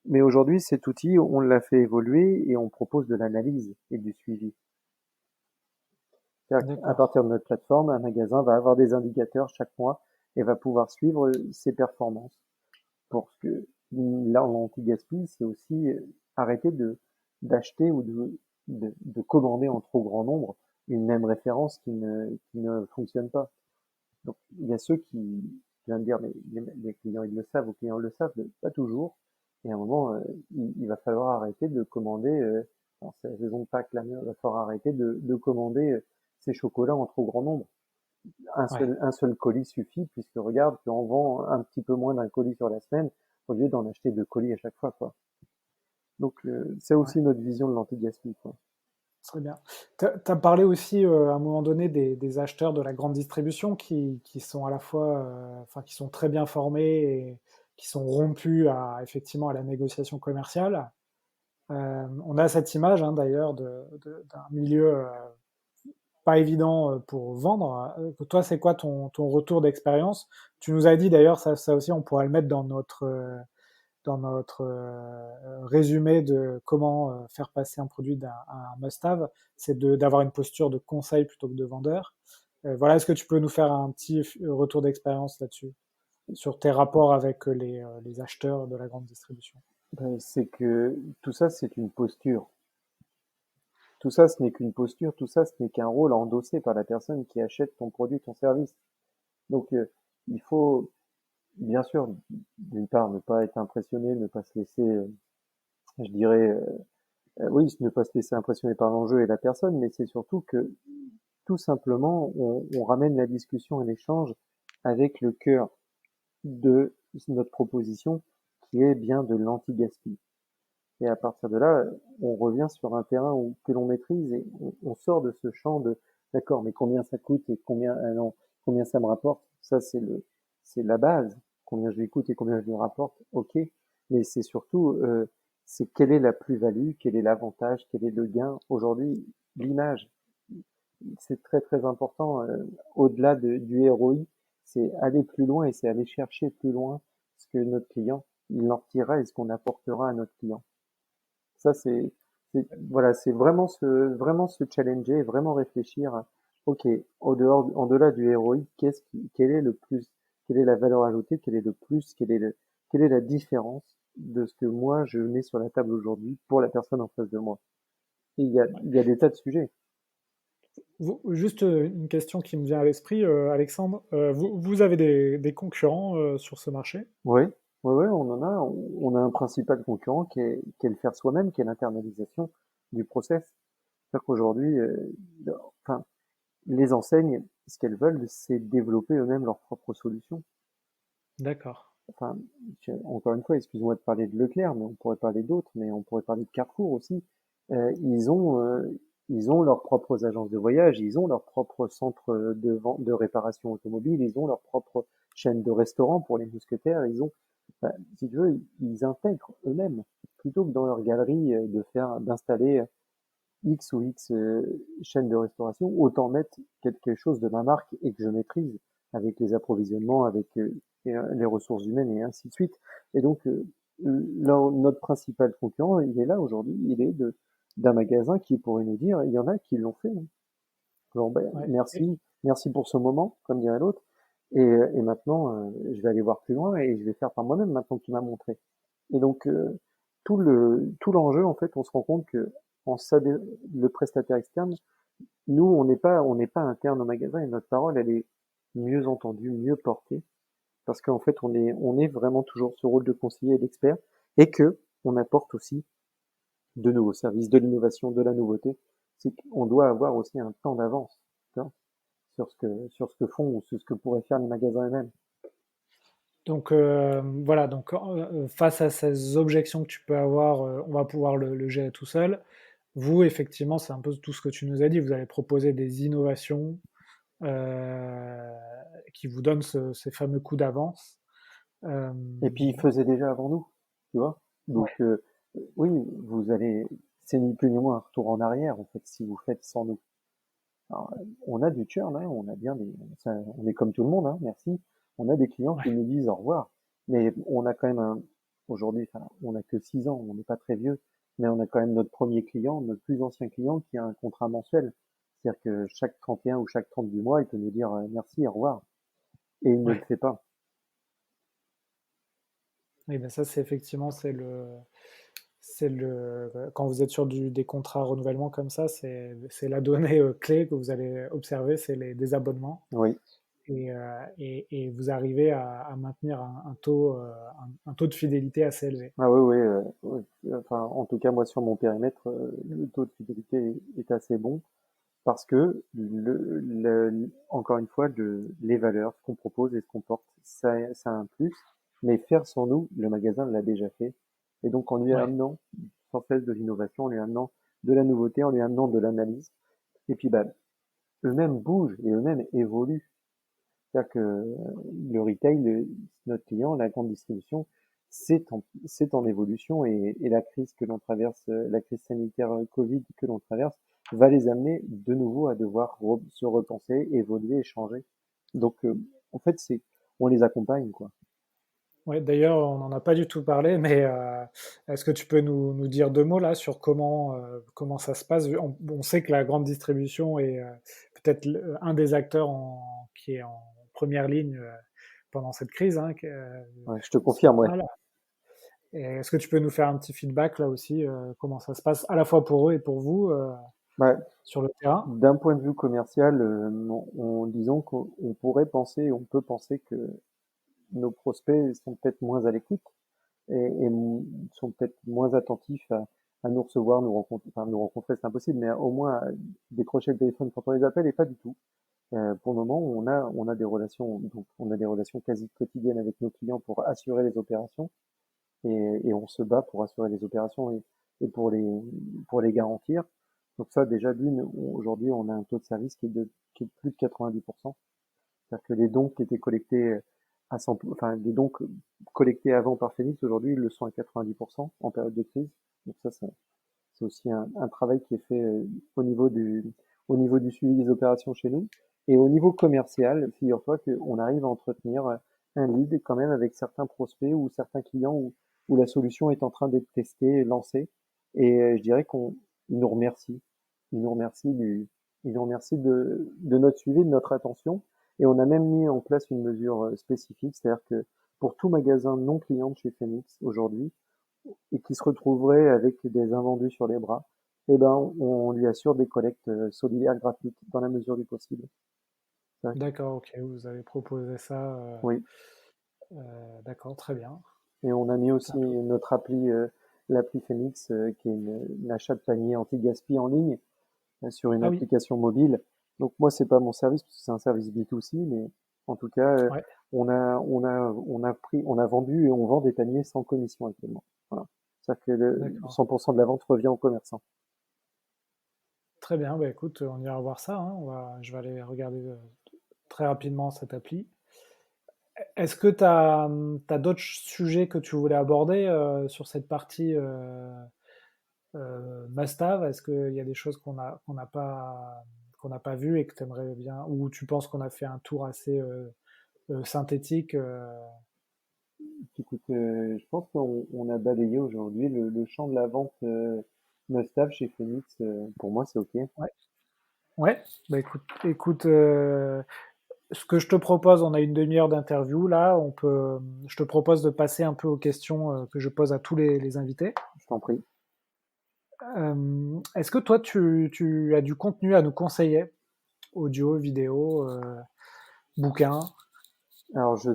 [SPEAKER 3] Mais aujourd'hui, cet outil, on l'a fait évoluer et on propose de l'analyse et du suivi. C'est-à-dire qu'à
[SPEAKER 2] d'accord,
[SPEAKER 3] partir de notre plateforme, un magasin va avoir des indicateurs chaque mois et va pouvoir suivre ses performances. Pour que là, l'anti-gaspi, c'est aussi arrêter d'acheter ou de commander en trop grand nombre une même référence qui ne fonctionne pas. Donc, il y a ceux qui viennent dire, mais les clients, ils le savent, les clients le savent, pas toujours. Et à un moment, il va falloir arrêter de commander Alors, c'est la saison de Pâques, là, mais il va falloir arrêter de commander ces chocolats en trop grand nombre.
[SPEAKER 2] Ouais,
[SPEAKER 3] Un seul colis suffit, puisque regarde qu'on vend un petit peu moins d'un colis sur la semaine, au lieu d'en acheter 2 colis à chaque fois, quoi. Donc, c'est
[SPEAKER 2] ouais,
[SPEAKER 3] aussi notre vision de l'anti-gaspi, quoi.
[SPEAKER 2] très bien. Tu as parlé aussi à un moment donné des acheteurs de la grande distribution qui sont à la fois, enfin, qui sont très bien formés et qui sont rompus à, effectivement, à la négociation commerciale. On a cette image, hein, d'ailleurs, d'un milieu pas évident pour vendre. Toi, c'est quoi ton retour d'expérience? Tu nous as dit d'ailleurs, ça aussi, on pourra le mettre dans notre résumé de comment faire passer un produit à un must-have, c'est d'avoir une posture de conseil plutôt que de vendeur. Voilà, est-ce que tu peux nous faire un petit retour d'expérience là-dessus, sur tes rapports avec les acheteurs de la grande distribution?
[SPEAKER 3] Ben, c'est que tout ça, c'est une posture. Tout ça, ce n'est qu'une posture, tout ça, ce n'est qu'un rôle endossé par la personne qui achète ton produit, ton service. Donc, il faut, bien sûr, d'une part, ne pas être impressionné, ne pas se laisser, je dirais, oui, ne pas se laisser impressionner par l'enjeu et la personne, mais c'est surtout que, tout simplement, on ramène la discussion et l'échange avec le cœur de notre proposition, qui est bien de l'anti-gaspi. Et à partir de là, on revient sur un terrain que l'on maîtrise et on sort de ce champ de d'accord, mais combien ça coûte et combien, non, combien ça me rapporte. Ça, c'est la base. Combien je lui coûte et combien je lui rapporte. OK. Mais c'est surtout, c'est quelle est la plus-value, quel est l'avantage, quel est le gain. Aujourd'hui, l'image, c'est très, très important, au-delà du ROI. C'est aller plus loin et c'est aller chercher plus loin ce que notre client, il en retirera et ce qu'on apportera à notre client. Ça, voilà, c'est vraiment se challenger, vraiment réfléchir à, OK, en delà du héroïque, quel est le plus, quelle est la valeur ajoutée, quel est le plus, quelle est la différence de ce que moi je mets sur la table aujourd'hui pour la personne en face de moi. Et il y a des tas de sujets.
[SPEAKER 2] Juste une question qui me vient à l'esprit, Alexandre. Vous avez des concurrents sur ce marché?
[SPEAKER 3] Oui, oui, oui, on en a. On a un principal concurrent qui est le faire soi-même, qui est l'internalisation du process. C'est-à-dire qu'aujourd'hui, enfin, les enseignes, ce qu'elles veulent, c'est développer eux-mêmes leurs propres solutions.
[SPEAKER 2] D'accord.
[SPEAKER 3] Enfin, encore une fois, excuse-moi de parler de Leclerc, mais on pourrait parler d'autres, mais on pourrait parler de Carrefour aussi. Euh, ils ont, euh, ils ont leurs propres agences de voyage, ils ont leurs propres centres de vente, de réparation automobile, ils ont leur propre chaîne de restaurants pour les mousquetaires, enfin, si tu veux, ils intègrent eux-mêmes plutôt que dans leur galerie d'installer X ou X chaînes de restauration, autant mettre quelque chose de ma marque et que je maîtrise avec les approvisionnements, avec les ressources humaines et ainsi de suite. Et donc, notre principal concurrent, il est là aujourd'hui, il est d'un magasin qui pourrait nous dire, il y en a qui l'ont fait. Hein. Bon, ben,
[SPEAKER 2] Ouais.
[SPEAKER 3] merci, merci pour ce moment, comme dirait l'autre. Et maintenant, je vais aller voir plus loin et je vais faire par moi-même maintenant qu'il m'a montré. Et donc, tout l'enjeu, en fait, on se rend compte que en le prestataire externe, nous, on n'est pas interne au magasin et notre parole, elle est mieux entendue, mieux portée, parce qu'en fait, on est vraiment toujours ce rôle de conseiller et d'expert, et que on apporte aussi de nouveaux services, de l'innovation, de la nouveauté. C'est qu'on doit avoir aussi un temps d'avance, tu vois, sur ce que font ou sur ce que pourraient faire les magasins eux-mêmes.
[SPEAKER 2] Donc voilà, donc face à ces objections que tu peux avoir, on va pouvoir le gérer tout seul. Vous, effectivement, c'est un peu tout ce que tu nous as dit. Vous allez proposer des innovations euh, qui vous donnent ces fameux coups d'avance. Euh,
[SPEAKER 3] Et puis, ils faisaient déjà avant nous, tu vois. Donc,
[SPEAKER 2] ouais,
[SPEAKER 3] oui, c'est ni plus ni moins un retour en arrière, en fait, si vous faites sans nous. Alors, on a du churn, hein, on a bien on est comme tout le monde, hein, merci. On a des clients
[SPEAKER 2] ouais,
[SPEAKER 3] qui nous disent au revoir. Mais on a quand même aujourd'hui, enfin, on a que 6 ans, on n'est pas très vieux, mais on a quand même notre premier client, notre plus ancien client qui a un contrat mensuel. C'est-à-dire que chaque 31 ou chaque 30 du mois, il peut nous dire merci, au revoir. Et il ne le
[SPEAKER 2] ouais.
[SPEAKER 3] fait pas.
[SPEAKER 2] Et ben ça, c'est effectivement, quand vous êtes sur des contrats renouvellement comme ça, c'est la donnée clé que vous allez observer, c'est les désabonnements.
[SPEAKER 3] Oui.
[SPEAKER 2] et vous arrivez à maintenir un taux de fidélité assez élevé.
[SPEAKER 3] Ah oui, oui, ouais. Enfin, en tout cas, moi, sur mon périmètre, le taux de fidélité est assez bon parce que, encore une fois, les valeurs, ce qu'on propose et ce qu'on porte, ça a un plus. Mais faire sans nous, le magasin l'a déjà fait. Et donc, en lui
[SPEAKER 2] Ouais,
[SPEAKER 3] amenant sans cesse de l'innovation, en lui amenant de la nouveauté, en lui amenant de l'analyse, et puis, bah, eux-mêmes bougent et eux-mêmes évoluent. C'est-à-dire que le retail, notre client, la grande distribution, c'est en évolution et la crise que l'on traverse, la crise sanitaire Covid que l'on traverse, va les amener de nouveau à devoir se repenser, évoluer et changer. Donc, en fait, on les accompagne, quoi.
[SPEAKER 2] ouais. D'ailleurs, on n'en a pas du tout parlé, mais est-ce que tu peux nous dire deux mots là sur comment ça se passe? On sait que la grande distribution est peut-être un des acteurs qui est en première ligne pendant cette crise, hein,
[SPEAKER 3] Ouais, je te confirme, ouais.
[SPEAKER 2] voilà. Et est-ce que tu peux nous faire un petit feedback là aussi, comment ça se passe à la fois pour eux et pour vous
[SPEAKER 3] Bah,
[SPEAKER 2] sur le terrain?
[SPEAKER 3] d'un point de vue commercial, disons qu'on pourrait penser, on peut penser que nos prospects sont peut-être moins à l'écoute et sont peut-être moins attentifs à nous recevoir, nous rencontrer, enfin nous rencontrer c'est impossible, mais au moins à décrocher le téléphone quand on les appelle et pas du tout. Pour le moment, on a des relations, donc on a des relations quasi quotidiennes avec nos clients pour assurer les opérations et on se bat pour assurer les opérations et pour les garantir. Donc ça, déjà aujourd'hui, on a un taux de service qui est de plus de 90%. C'est-à-dire que les dons qui étaient collectés à 100, enfin les dons collectés avant par Phoenix, aujourd'hui, ils le sont à 90% en période de crise. Donc ça, c'est aussi un travail qui est fait au niveau du suivi des opérations chez nous. Et au niveau commercial, figure-toi qu'on arrive à entretenir un lead quand même avec certains prospects ou certains clients où la solution est en train d'être testée, lancée. Et je dirais qu'on ils nous remercie. Ils nous remercient ils nous remercient de notre suivi, de notre attention. Et on a même mis en place une mesure spécifique, c'est-à-dire que pour tout magasin non client de chez Phoenix aujourd'hui, et qui se retrouverait avec des invendus sur les bras, eh ben, on lui assure des collectes solidaires gratuites dans la mesure du possible. Ouais.
[SPEAKER 2] D'accord, ok, vous avez proposé ça.
[SPEAKER 3] Oui.
[SPEAKER 2] D'accord, très bien.
[SPEAKER 3] Et on a mis aussi
[SPEAKER 2] Ça-
[SPEAKER 3] notre appli, l'appli Phoenix, qui est une achat de panier anti-gaspi en ligne, sur une
[SPEAKER 2] Ah oui,
[SPEAKER 3] application mobile. Donc moi, c'est pas mon service, parce que c'est un service B2C, mais en tout cas,
[SPEAKER 2] ouais,
[SPEAKER 3] on a vendu et on vend des paniers sans commission actuellement. Voilà. C'est-à-dire que le
[SPEAKER 2] d'accord.
[SPEAKER 3] 100% de la vente revient aux commerçants.
[SPEAKER 2] Très bien, bah écoute, on ira voir ça, hein. Je vais aller regarder très rapidement cette appli. Est-ce que tu as, d'autres sujets que tu voulais aborder sur cette partie must-have? Est-ce qu'il y a des choses qu'on n'a pas vues et que tu aimerais bien, ou tu penses qu'on a fait un tour assez synthétique
[SPEAKER 3] Écoute, je pense qu'on a balayé aujourd'hui le champ de la vente must-have chez Phoenix. Pour moi, c'est OK.
[SPEAKER 2] Ouais, ouais. Bah écoute, ce que je te propose, on a une demi-heure d'interview là. Je te propose de passer un peu aux questions que je pose à tous les invités.
[SPEAKER 3] Je t'en prie.
[SPEAKER 2] Est-ce que toi, tu as du contenu à nous conseiller? Audio, vidéo, bouquin?
[SPEAKER 3] Alors, je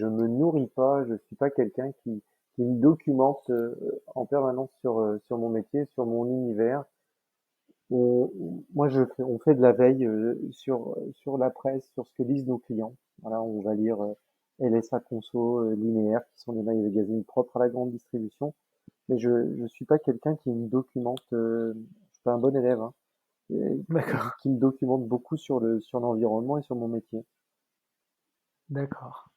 [SPEAKER 3] me nourris pas, je suis pas quelqu'un qui me documente en permanence sur mon métier, sur mon univers. Moi, on fait de la veille sur la presse, sur ce que lisent nos clients. Voilà, on va lire LSA Conso, Linéaire, qui sont des magazines propres à la grande distribution. Mais je suis pas quelqu'un qui me documente. Je suis pas un bon élève, hein, et
[SPEAKER 2] D'accord,
[SPEAKER 3] qui me documente beaucoup sur l'environnement et sur mon métier.
[SPEAKER 2] d'accord.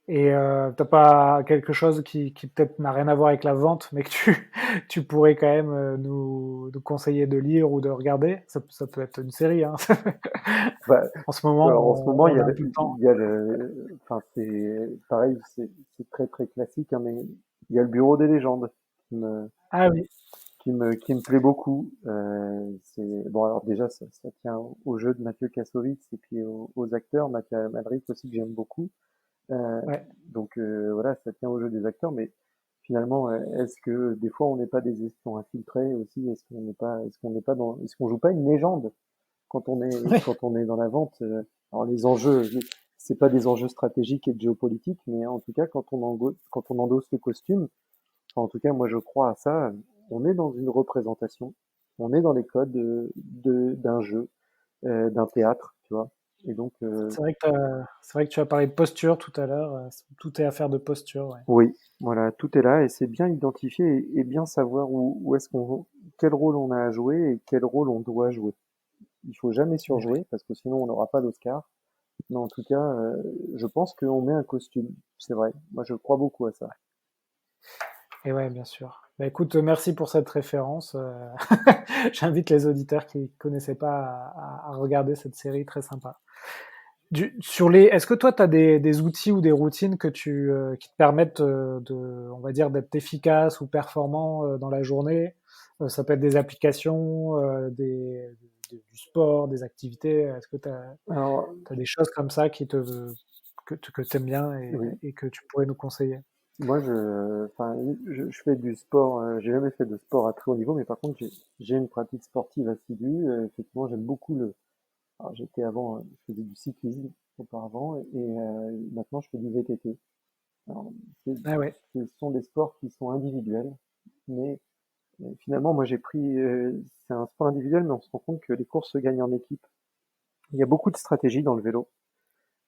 [SPEAKER 2] Et t'as pas quelque chose qui peut-être n'a rien à voir avec la vente, mais que tu pourrais quand même nous conseiller de lire ou de regarder? Ça peut être une série, hein.
[SPEAKER 3] Bah,
[SPEAKER 2] En ce moment,
[SPEAKER 3] alors, en ce moment,
[SPEAKER 2] on a un peu de temps.
[SPEAKER 3] enfin, c'est pareil, c'est très très classique, hein, mais il y a le Bureau des légendes qui me,
[SPEAKER 2] Ah oui,
[SPEAKER 3] qui me plaît beaucoup. C'est bon, alors déjà, ça tient au jeu de Mathieu Kassovitz et puis aux acteurs, Mathieu Madrid aussi que j'aime beaucoup. Euh,
[SPEAKER 2] ouais.
[SPEAKER 3] donc voilà, ça tient au jeu des acteurs, mais finalement, est-ce que des fois on n'est pas des espions infiltrés aussi? Est-ce qu'on joue pas une légende quand on est dans la vente? Alors les enjeux, c'est pas des enjeux stratégiques et de géopolitique, mais en tout cas, quand on endosse le costume, enfin, en tout cas, moi je crois à ça, on est dans une représentation, on est dans les codes d'un jeu, d'un théâtre, tu vois. Et donc,
[SPEAKER 2] C'est vrai que tu as parlé de posture tout à l'heure. Tout est affaire de posture, ouais.
[SPEAKER 3] oui, voilà, tout est là et c'est bien identifier et bien savoir où est-ce quel rôle on a à jouer et quel rôle on doit jouer. Il faut jamais
[SPEAKER 2] Et ouais.
[SPEAKER 3] surjouer parce que sinon on n'aura pas d'Oscar. Mais en tout cas, je pense qu'on met un costume. C'est vrai. Moi, je crois beaucoup à ça.
[SPEAKER 2] Et ouais, bien sûr. Bah, écoute, merci pour cette référence. J'invite les auditeurs qui ne connaissaient pas à regarder cette série très sympa. Est-ce que toi, tu as des outils ou des routines qui te permettent on va dire, d'être efficace ou performant dans la journée? Ça peut être des applications, du sport, des activités. Est-ce que tu
[SPEAKER 3] Alors,
[SPEAKER 2] as des choses comme ça que tu aimes bien
[SPEAKER 3] oui,
[SPEAKER 2] et que tu pourrais nous conseiller?
[SPEAKER 3] moi, enfin, je fais du sport. J'ai jamais fait de sport à très haut niveau, mais par contre, j'ai une pratique sportive assidue. Effectivement, j'aime beaucoup alors, j'étais avant, je faisais du cyclisme auparavant, et maintenant, je fais du VTT. Alors, c'est-
[SPEAKER 2] Ah ouais,
[SPEAKER 3] ce sont des sports qui sont individuels, mais finalement, moi, c'est un sport individuel, mais on se rend compte que les courses se gagnent en équipe. Il y a beaucoup de stratégies dans le vélo.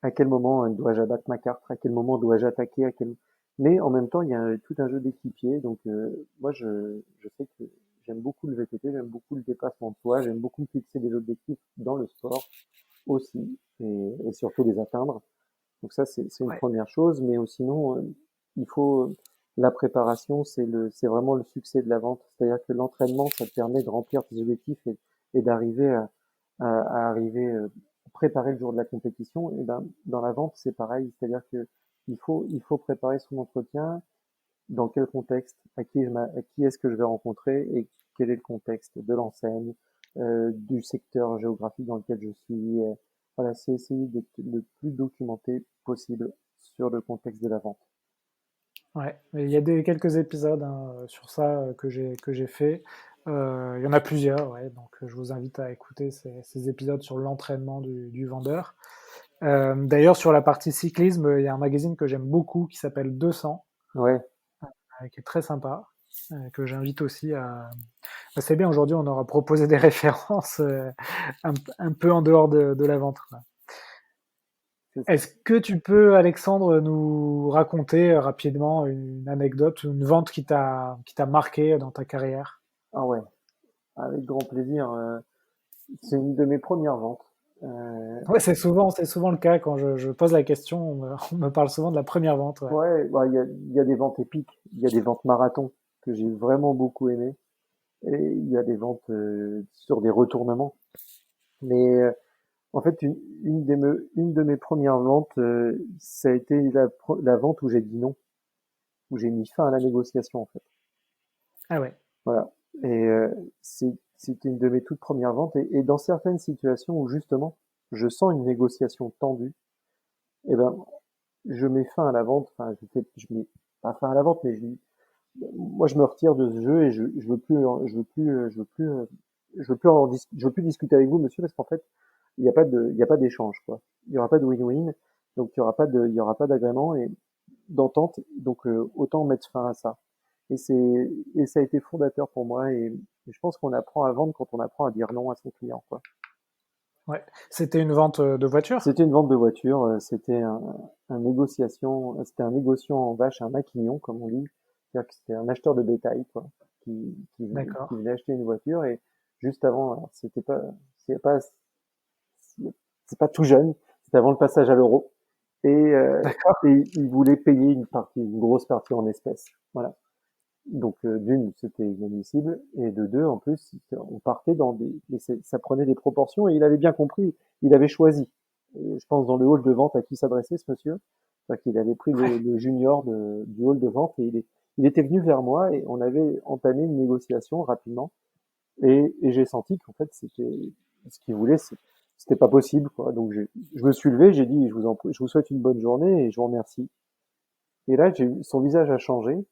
[SPEAKER 3] À quel moment dois-je abattre ma carte? À quel moment dois-je attaquer? Mais en même temps, il y a tout un jeu d'équipier. Donc, moi, je sais que j'aime beaucoup le VTT, j'aime beaucoup le dépassement de soi, j'aime beaucoup fixer des objectifs dans le sport aussi, et surtout les atteindre. Donc ça, c'est une
[SPEAKER 2] ouais,
[SPEAKER 3] première chose. Mais sinon, il faut la préparation, c'est vraiment le succès de la vente. C'est-à-dire que l'entraînement, ça te permet de remplir tes objectifs et d'arriver à arriver préparer le jour de la compétition. Et ben dans la vente, c'est pareil. C'est-à-dire que il faut préparer son entretien. Dans quel contexte? À qui est-ce que je vais rencontrer et quel est le contexte de l'enseigne, du secteur géographique dans lequel je suis. Voilà, c'est essayer d'être le plus documenté possible sur le contexte de la vente.
[SPEAKER 2] ouais. Et il y a quelques épisodes hein, sur ça que j'ai fait. Il y en a plusieurs, ouais. Donc je vous invite à écouter ces épisodes sur l'entraînement du vendeur. D'ailleurs, sur la partie cyclisme, il y a un magazine que j'aime beaucoup qui s'appelle 200,
[SPEAKER 3] Ouais,
[SPEAKER 2] qui est très sympa, que j'invite aussi à. Bah, c'est bien, aujourd'hui, on aura proposé des références un peu en dehors de la vente, quoi.
[SPEAKER 3] c'est ça.
[SPEAKER 2] Est-ce que tu peux, Alexandre, nous raconter rapidement une anecdote, une vente qui t'a marqué dans ta carrière?
[SPEAKER 3] Ah ouais, avec grand plaisir. C'est une de mes premières ventes.
[SPEAKER 2] Ouais, c'est souvent le cas quand je pose la question, on me parle souvent de la première vente. Ouais.
[SPEAKER 3] Ouais, bah, il y a des ventes épiques, il y a des ventes marathon que j'ai vraiment beaucoup aimé, et il y a des ventes sur des retournements. Mais en fait, une de mes premières ventes, ça a été la vente où j'ai dit non, où j'ai mis fin à la négociation en fait.
[SPEAKER 2] Ah ouais,
[SPEAKER 3] Voilà. Et c'était une de mes toutes premières ventes. Et dans certaines situations où justement je sens une négociation tendue, eh ben je mets fin à la vente. Enfin, je mets pas fin à la vente, mais moi je me retire de ce jeu et je veux plus, je veux plus discuter avec vous, monsieur, parce qu'en fait il y a pas d'échange quoi. Il y aura pas de win-win, donc il y aura pas d'agrément et d'entente. Donc autant mettre fin à ça. Et ça a été fondateur pour moi et je pense qu'on apprend à vendre quand on apprend à dire non à son client quoi.
[SPEAKER 2] ouais. C'était une vente de voiture?
[SPEAKER 3] C'était une vente de voiture, c'était un négociant en vache, un maquignon comme on dit, c'est-à-dire que c'était un acheteur de bétail quoi, qui
[SPEAKER 2] D'accord.
[SPEAKER 3] venait acheter une voiture et juste avant, alors c'est pas, c'est pas tout jeune, c'était avant le passage à l'euro
[SPEAKER 2] D'accord.
[SPEAKER 3] et il voulait payer une grosse partie en espèces, voilà. Donc d'une, c'était inadmissible, et de deux, en plus, on partait ça prenait des proportions, et il avait bien compris, il avait choisi. Je pense dans le hall de vente à qui s'adressait ce monsieur, enfin, qu'il avait pris
[SPEAKER 2] Ouais.
[SPEAKER 3] le junior du hall de vente, et il était venu vers moi, et on avait entamé une négociation rapidement, et j'ai senti qu'en fait, ce qu'il voulait, c'était pas possible, quoi. Donc je me suis levé, j'ai dit, je vous souhaite une bonne journée, et je vous remercie. Et là, son visage a changé,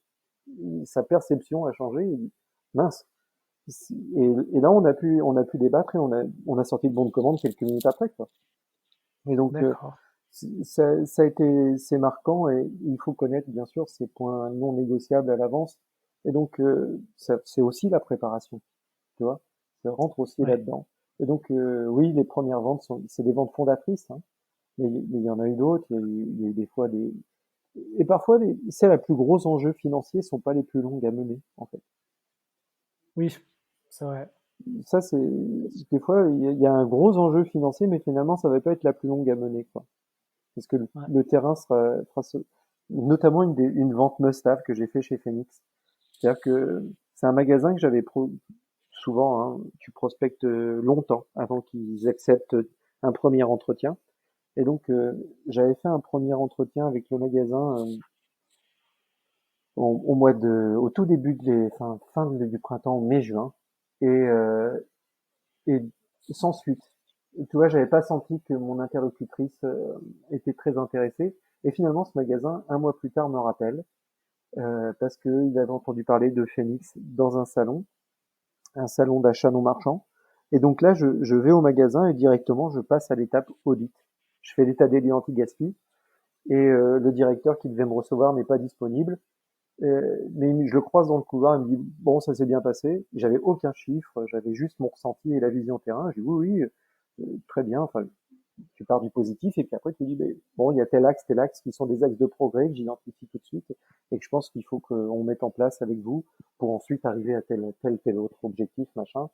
[SPEAKER 3] sa perception a changé. Il dit, mince. Et là, on a pu débattre et on a sorti le bon de commande quelques minutes après, quoi. Et donc,
[SPEAKER 2] D'accord.
[SPEAKER 3] ça a été, c'est marquant et il faut connaître bien sûr ces points non négociables à l'avance. Et donc, c'est aussi la préparation, tu vois. Ça rentre aussi
[SPEAKER 2] Ouais.
[SPEAKER 3] là-dedans. Et donc, oui, les premières ventes c'est des ventes fondatrices, hein, mais il y en a eu d'autres. Il y a eu des fois et parfois, c'est la plus gros enjeux financiers sont pas les plus longues à mener, en fait.
[SPEAKER 2] Oui, c'est vrai.
[SPEAKER 3] Ça, des fois, il y a un gros enjeu financier, mais finalement, ça va pas être la plus longue à mener, quoi. Parce que
[SPEAKER 2] Ouais.
[SPEAKER 3] le terrain notamment une vente must-have que j'ai fait chez Phoenix. C'est-à-dire que c'est un magasin que souvent, hein, tu prospectes longtemps avant qu'ils acceptent un premier entretien. Et donc, j'avais fait un premier entretien avec le magasin au tout début du printemps, mai-juin, et sans suite. Tu vois, j'avais pas senti que mon interlocutrice était très intéressée. Et finalement, ce magasin, un mois plus tard, me rappelle parce qu'il avait entendu parler de Phoenix dans un salon d'achat non marchand. Et donc là, je vais au magasin et directement, je passe à l'étape audit. Je fais l'état des lieux anti-gaspi et le directeur qui devait me recevoir n'est pas disponible. Mais je le croise dans le couloir, il me dit bon, ça s'est bien passé. J'avais aucun chiffre, j'avais juste mon ressenti et la vision terrain. Je dis oui, très bien. Enfin, tu pars du positif et puis après tu dis mais, bon, il y a tel axe qui sont des axes de progrès que j'identifie tout de suite et que je pense qu'il faut qu'on mette en place avec vous pour ensuite arriver à tel autre objectif, machin.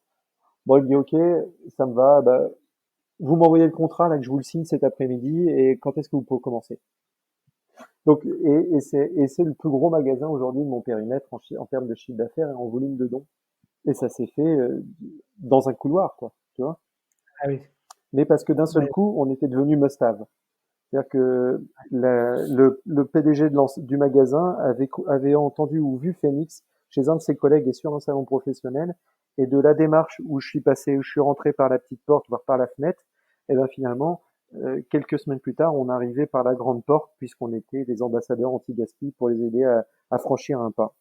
[SPEAKER 3] Bon, il me dit ok, ça me va. Bah, vous m'envoyez le contrat là que je vous le signe cet après-midi et quand est-ce que vous pouvez commencer? Donc, et c'est le plus gros magasin aujourd'hui de mon périmètre en termes de chiffre d'affaires et en volume de dons. Et ça s'est fait dans un couloir, quoi, tu vois.
[SPEAKER 2] Ah oui.
[SPEAKER 3] Mais parce que d'un seul
[SPEAKER 2] Ouais.
[SPEAKER 3] coup, on était devenu must-have. C'est-à-dire que le PDG du magasin avait entendu ou vu Phoenix chez un de ses collègues et sur un salon professionnel. Et de la démarche où je suis passé, où je suis rentré par la petite porte, voire par la fenêtre, et ben finalement, quelques semaines plus tard, on arrivait par la grande porte puisqu'on était des ambassadeurs anti-gaspi pour les aider à franchir un pas.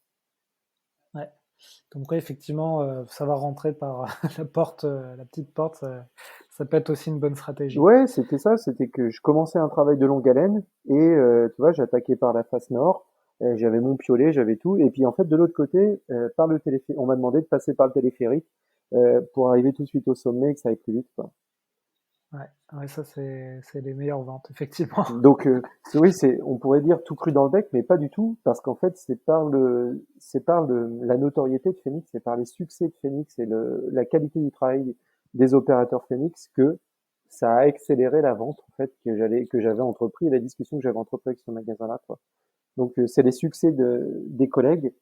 [SPEAKER 2] Ouais. Comme quoi, effectivement, savoir rentrer par la porte, la petite porte, ça peut être aussi une bonne stratégie.
[SPEAKER 3] Ouais, c'était ça, c'était que je commençais un travail de longue haleine et tu vois, j'attaquais par la face nord, j'avais mon piolet, j'avais tout et puis en fait de l'autre côté, par le téléphérique, on m'a demandé de passer par le téléphérique pour arriver tout de suite au sommet et que ça aille plus vite, quoi.
[SPEAKER 2] Ouais, ouais, ça c'est les meilleures ventes, effectivement.
[SPEAKER 3] Donc oui, on pourrait dire tout cru dans le bec, mais pas du tout, parce qu'en fait c'est par la notoriété de Phoenix, c'est par les succès de Phoenix et la qualité du travail des opérateurs Phoenix que ça a accéléré la vente en fait que j'avais entrepris et la discussion que j'avais entrepris avec ce magasin-là, quoi. Donc c'est les succès des collègues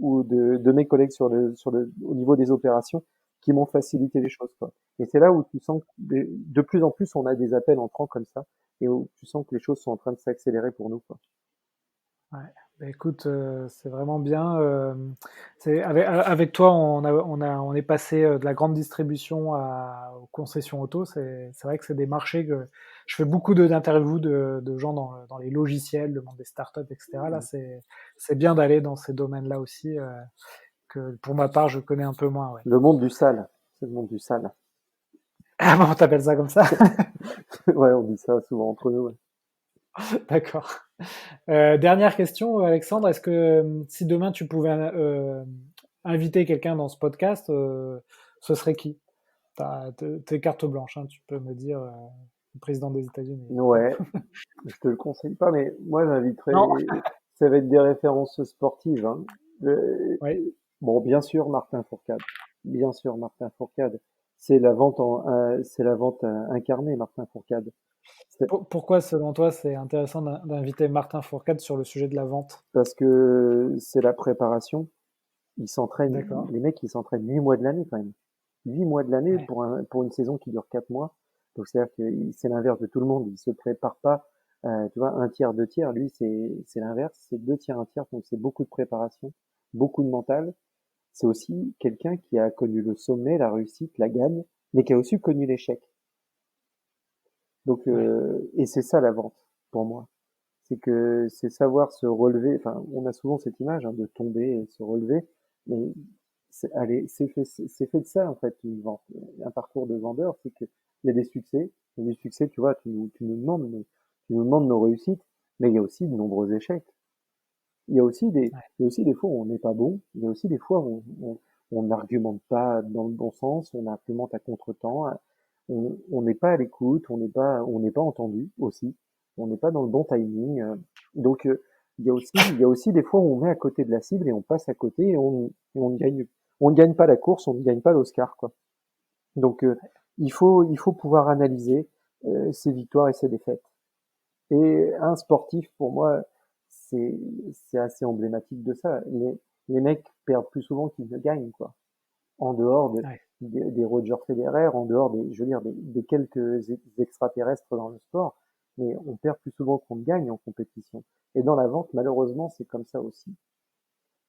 [SPEAKER 3] ou de mes collègues au niveau des opérations qui m'ont facilité les choses, quoi. Et c'est là où tu sens que de plus en plus on a des appels entrants comme ça et où tu sens que les choses sont en train de s'accélérer pour nous, quoi.
[SPEAKER 2] Ouais. Bah, écoute, c'est vraiment bien. Avec toi, on est passé de la grande distribution aux concessions auto. C'est vrai que c'est des marchés que je fais beaucoup d'interviews de gens dans les logiciels, le monde des startups, etc. Là, c'est bien d'aller dans ces domaines-là aussi, que pour ma part, je connais un peu moins. Ouais.
[SPEAKER 3] Le monde du sale, c'est le monde du sale.
[SPEAKER 2] Ah bon, t'appelles ça comme ça?
[SPEAKER 3] Ouais, on dit ça souvent entre nous. Ouais.
[SPEAKER 2] D'accord. Dernière question, Alexandre. Est-ce que si demain tu pouvais inviter quelqu'un dans ce podcast, ce serait qui? T'es carte blanche, hein, tu peux me dire le président des États-Unis.
[SPEAKER 3] Ouais, je te le conseille pas, mais moi
[SPEAKER 2] Non?
[SPEAKER 3] j'inviterais, ça va être des références sportives, hein. Euh,
[SPEAKER 2] Oui.
[SPEAKER 3] bon, bien sûr Martin Fourcade, bien sûr Martin Fourcade, c'est la vente incarnée Martin Fourcade.
[SPEAKER 2] Pourquoi, selon toi, c'est intéressant d'inviter Martin Fourcade sur le sujet de la vente?
[SPEAKER 3] Parce que c'est la préparation. Ils s'entraînent,
[SPEAKER 2] D'accord.
[SPEAKER 3] les mecs, ils s'entraînent 8 mois de l'année quand même. 8 mois de l'année
[SPEAKER 2] Ouais.
[SPEAKER 3] pour une saison qui dure 4 mois. Donc c'est-à-dire que c'est l'inverse de tout le monde. Il se prépare pas, tu vois, un tiers, deux tiers. Lui, c'est l'inverse. C'est deux tiers, un tiers. Donc c'est beaucoup de préparation, beaucoup de mental. C'est aussi quelqu'un qui a connu le sommet, la réussite, la gagne, mais qui a aussi connu l'échec. Donc,
[SPEAKER 2] Ouais.
[SPEAKER 3] et c'est ça la vente pour moi. C'est que c'est savoir se relever. Enfin, on a souvent cette image hein, de tomber et se relever, mais allez, c'est fait de ça en fait une vente, un parcours de vendeur, c'est que il y a des succès. Il y a des succès, tu vois, tu nous demandes nos réussites, mais il y a aussi de nombreux échecs. Il y a aussi des,
[SPEAKER 2] Ouais.
[SPEAKER 3] il y a aussi des fois où on n'est pas bon. Il y a aussi des fois où on n'argumente pas dans le bon sens, on argumente à contretemps. On n'est pas à l'écoute, on n'est pas entendu aussi. On n'est pas dans le bon timing. Donc, il y a aussi des fois où on est à côté de la cible et on passe à côté et on ne gagne pas la course, on ne gagne pas l'Oscar, quoi. Donc, il faut pouvoir analyser ses victoires et ses défaites. Et un sportif, pour moi, c'est c'est assez emblématique de ça. Les mecs perdent plus souvent qu'ils ne gagnent, quoi. En dehors
[SPEAKER 2] Ouais.
[SPEAKER 3] des Roger Federer, en dehors je veux dire, des quelques extraterrestres dans le sport, mais on perd plus souvent qu'on ne gagne en compétition. Et dans la vente, malheureusement, c'est comme ça aussi.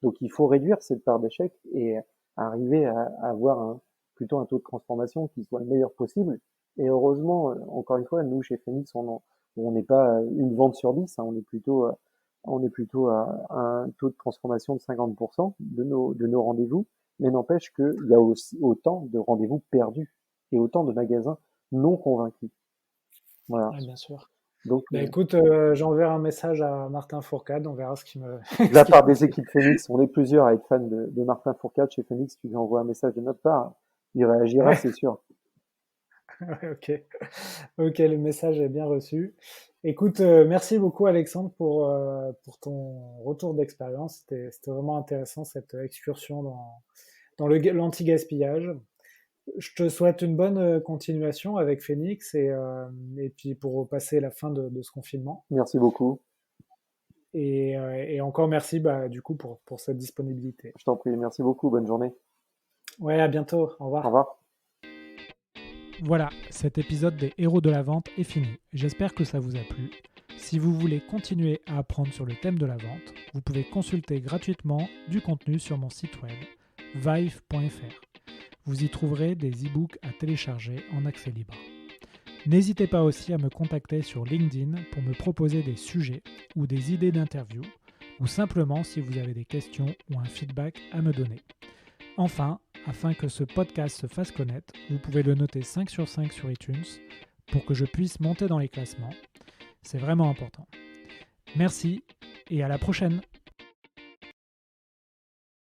[SPEAKER 3] Donc il faut réduire cette part d'échec et arriver à avoir plutôt un taux de transformation qui soit le meilleur possible. Et heureusement, encore une fois, nous chez Phoenix, on n'est pas une vente sur 10, hein, on est plutôt à un taux de transformation de 50% de nos rendez-vous. Mais n'empêche qu'il y a aussi autant de rendez-vous perdus et autant de magasins non convaincus. Voilà.
[SPEAKER 2] Ouais, bien sûr.
[SPEAKER 3] Donc,
[SPEAKER 2] Écoute, j'enverrai un message à Martin Fourcade, on verra ce qu'il me.
[SPEAKER 3] de la part des équipes Phoenix, on est plusieurs à être fans de Martin Fourcade chez Phoenix. Tu lui envoies un message de notre part, il réagira,
[SPEAKER 2] Ouais.
[SPEAKER 3] c'est sûr.
[SPEAKER 2] Ok, ok, le message est bien reçu. Écoute, merci beaucoup Alexandre pour ton retour d'expérience. C'était vraiment intéressant cette excursion dans l'anti-gaspillage. Je te souhaite une bonne continuation avec Phoenix et puis pour passer la fin de ce confinement.
[SPEAKER 3] Merci beaucoup.
[SPEAKER 2] Et encore merci du coup pour cette disponibilité.
[SPEAKER 3] Je t'en prie, merci beaucoup. Bonne journée.
[SPEAKER 2] Ouais, à bientôt. Au
[SPEAKER 3] Au
[SPEAKER 2] revoir.
[SPEAKER 3] revoir.
[SPEAKER 1] Voilà, cet épisode des héros de la vente est fini. J'espère que ça vous a plu. Si vous voulez continuer à apprendre sur le thème de la vente, vous pouvez consulter gratuitement du contenu sur mon site web vive.fr. Vous y trouverez des e-books à télécharger en accès libre. N'hésitez pas aussi à me contacter sur LinkedIn pour me proposer des sujets ou des idées d'interview, ou simplement si vous avez des questions ou un feedback à me donner. Enfin, afin que ce podcast se fasse connaître, vous pouvez le noter 5 sur 5 sur iTunes pour que je puisse monter dans les classements. C'est vraiment important. Merci et à la prochaine!